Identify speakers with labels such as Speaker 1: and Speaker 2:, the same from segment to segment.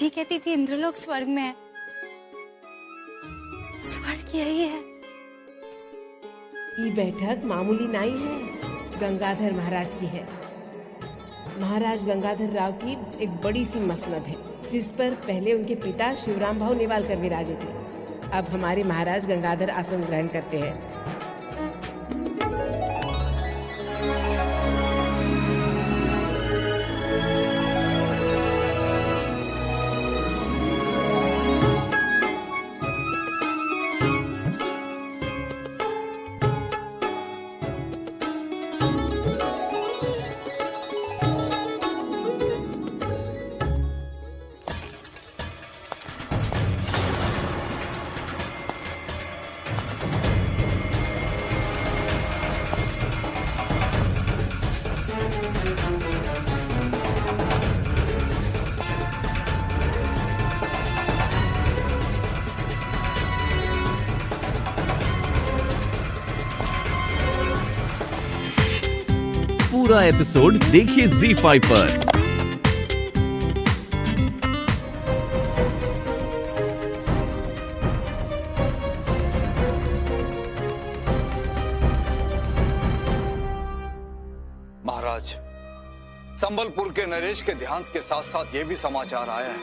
Speaker 1: जी कहती थी इंद्रलोक स्वर्ग में है। स्वर्ग यही है।
Speaker 2: ये बैठक मामूली नहीं है, गंगाधर महाराज की है। महाराज गंगाधर राव की एक बड़ी सी मसनद है, जिस पर पहले उनके पिता शिवराम भाऊ नेवालकर विराजे थे। अब हमारे महाराज गंगाधर आसन ग्रहण करते हैं।
Speaker 3: पूरा एपिसोड देखिए ZEE5 पर।
Speaker 4: महाराज, संबलपुर के नरेश के देहांत के साथ साथ ये भी समाचार आया है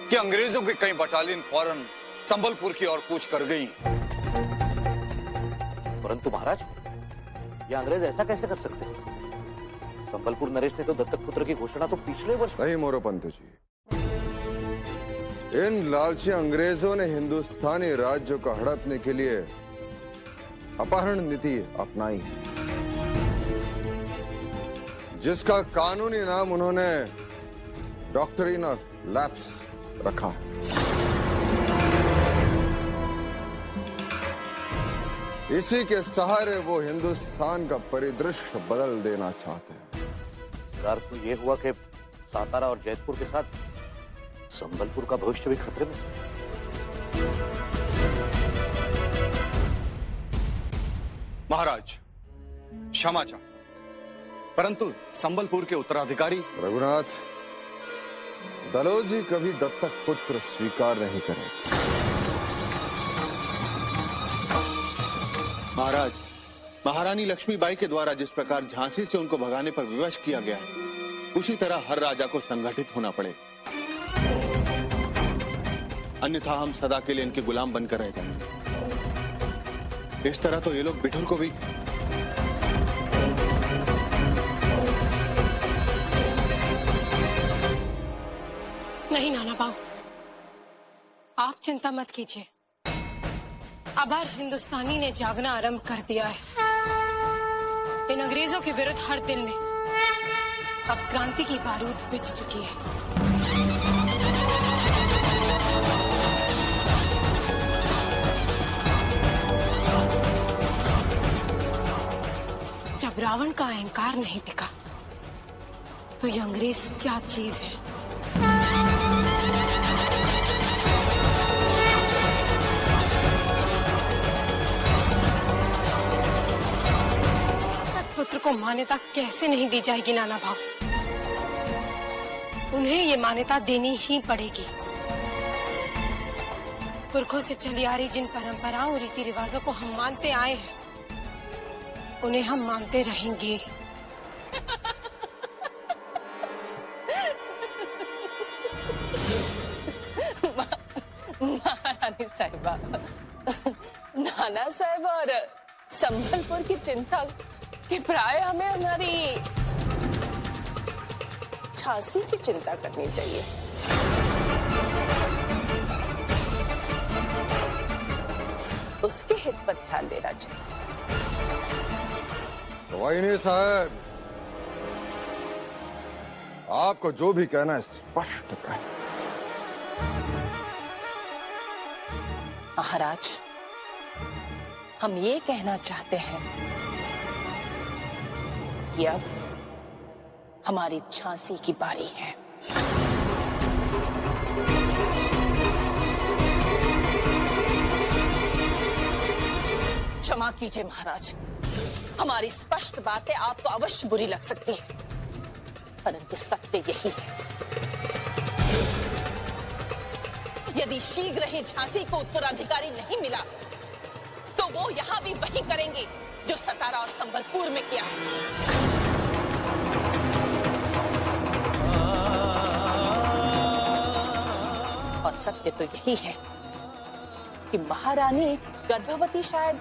Speaker 4: कि अंग्रेजों की कई बटालियन फौरन संबलपुर की ओर कूच कर गई।
Speaker 5: परंतु महाराज, ये अंग्रेज ऐसा कैसे कर सकते हैं? संबलपुर नरेश ने तो दत्तक पुत्र की घोषणा तो पिछले वर्ष।
Speaker 6: नहीं मोरोपंत जी, इन लालची अंग्रेजों ने हिंदुस्तानी राज्य को हड़पने के लिए अपहरण नीति अपनाई, जिसका कानूनी नाम उन्होंने डॉक्ट्रिन ऑफ लैप्स रखा है। इसी के सहारे वो हिंदुस्तान का परिदृश्य बदल देना चाहते हैं।
Speaker 5: इसका अर्थ तो ये हुआ कि सातारा और जयपुर के साथ संबलपुर का भविष्य भी खतरे में।
Speaker 4: महाराज, क्षमा चाहता, परंतु संबलपुर के उत्तराधिकारी
Speaker 6: रघुनाथ, दलोजी कभी दत्तक पुत्र स्वीकार नहीं करेंगे।
Speaker 7: महाराज, महारानी लक्ष्मीबाई के द्वारा जिस प्रकार झांसी से उनको भगाने पर विवश किया गया है, उसी तरह हर राजा को संगठित होना पड़े, अन्यथा हम सदा के लिए इनके गुलाम बनकर रह जाएंगे। इस तरह तो ये लोग बिठुर को भी।
Speaker 8: नहीं नाना बाबू, आप चिंता मत कीजिए। अब हर हिंदुस्तानी ने जागना आरंभ कर दिया है। इन अंग्रेजों के विरुद्ध हर दिल में अब क्रांति की बारूद बिछ चुकी है। जब रावण का अहंकार नहीं टिका, तो ये अंग्रेज क्या चीज है। पुत्र को मान्यता कैसे नहीं दी जाएगी नाना भाव? उन्हें ये मान्यता देनी ही पड़ेगी। पुरखों से चली आ रही जिन परंपराओं रीति रिवाजों को हम मानते आए हैं, उन्हें हम मानते रहेंगे।
Speaker 9: महारानी साहिबा, नाना साहब और संबलपुर की चिंता कि प्राय हमें हमारी झांसी की चिंता करनी चाहिए। उसके हित पर ध्यान देना चाहिए।
Speaker 6: वाहिनी साहब, आपको जो भी कहना है स्पष्ट कहें।
Speaker 9: महाराज, हम ये कहना चाहते हैं कि अब हमारी झांसी की बारी है। क्षमा कीजिए महाराज, हमारी स्पष्ट बातें आपको अवश्य बुरी लग सकती है, परंतु सत्य यही है। यदि शीघ्र ही झांसी को उत्तराधिकारी नहीं मिला तो वो यहाँ भी वही करेंगे जो सतारा और संबलपुर में किया है। और सत्य तो यही है कि महारानी गर्भवती शायद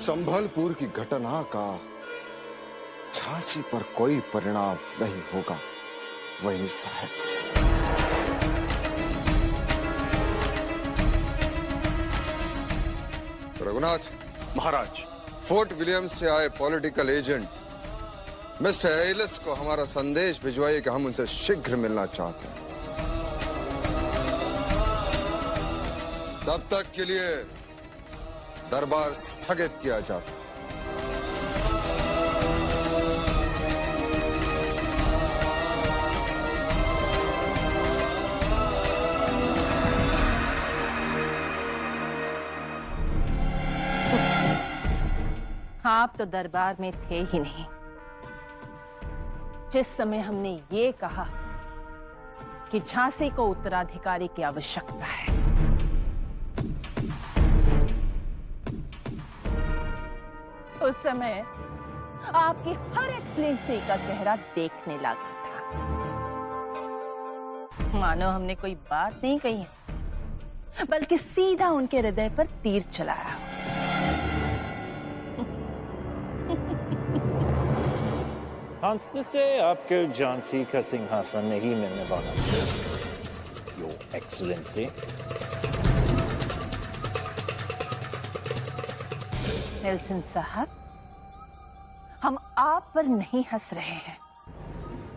Speaker 6: संभलपुर की घटना का झांसी पर कोई परिणाम नहीं होगा वही साहब। रघुनाथ महाराज, फोर्ट विलियम्स से आए पॉलिटिकल एजेंट मिस्टर एलिस को हमारा संदेश भिजवाइए कि हम उनसे शीघ्र मिलना चाहते हैं। तब तक के लिए दरबार स्थगित किया जाता।
Speaker 10: आप तो दरबार में थे ही नहीं जिस समय हमने ये कहा कि झांसी को उत्तराधिकारी की आवश्यकता है। उस समय आपकी हर एक्सलेंसी का चेहरा देखने लगा था, मानो हमने कोई बात नहीं कही बल्कि सीधा उनके हृदय पर तीर चलाया।
Speaker 11: हंसते से आपके झांसी का सिंहासन नहीं मिलने वाला, योर एक्सीलेंसी।
Speaker 10: नेल्सन साहब, हम आप पर नहीं हंस रहे हैं।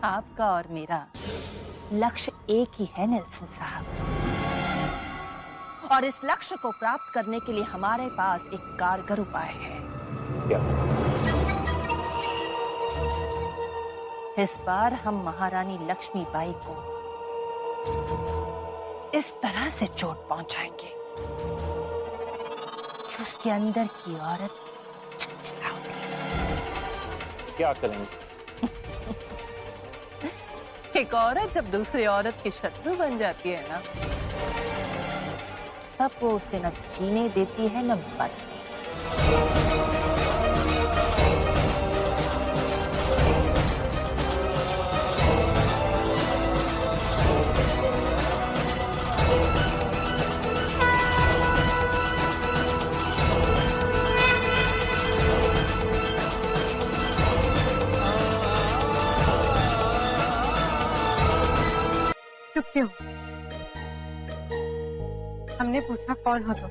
Speaker 10: आपका और मेरा लक्ष्य एक ही है नेल्सन साहब, और इस लक्ष्य को प्राप्त करने के लिए हमारे पास एक कारगर उपाय है।
Speaker 11: क्या?
Speaker 10: इस बार हम महारानी लक्ष्मीबाई को इस तरह से चोट पहुंचाएंगे कि उसके अंदर की औरत चिलचिलाएगी।
Speaker 11: क्या करेंगे?
Speaker 10: एक औरत जब दूसरी औरत की शत्रु बन जाती है ना, तब वो उसे न जीने देती है न मरने।
Speaker 8: चुप क्यों? हमने पूछा कौन हो तुम?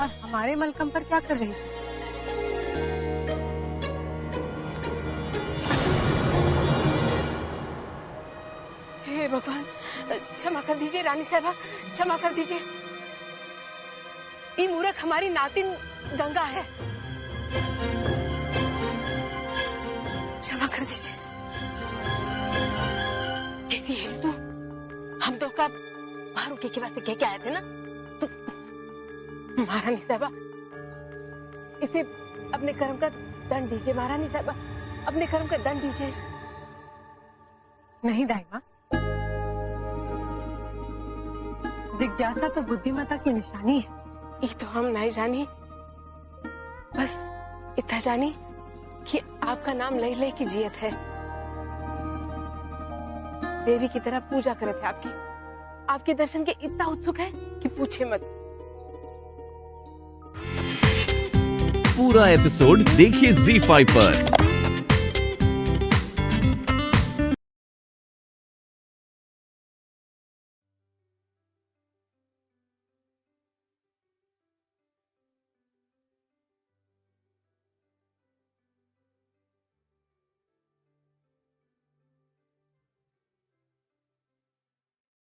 Speaker 8: और हमारे मलकम पर क्या कर रही थी? हे भगवान, क्षमा कर दीजिए रानी साहबा, क्षमा कर दीजिए। ये मूर्ख हमारी नातिन गंगा है, क्षमा कर दीजिए। कैसी है तू? हम तो का बाहर के वास्ते कह के आए थे ना। तो महारानी साहबा, इसे अपने कर्म का दंड दीजिए। महारानी साहबा, अपने कर्म का दंड दीजिए। नहीं दाइमा, जिज्ञासा तो बुद्धिमता की निशानी है। ये तो हम नहीं जानी, बस इतना जानी कि आपका नाम लई लई की जियत है। देवी की तरह पूजा करे थे आपके दर्शन के इतना उत्सुक है कि पूछे मत।
Speaker 3: पूरा एपिसोड देखिए ZEE5 पर।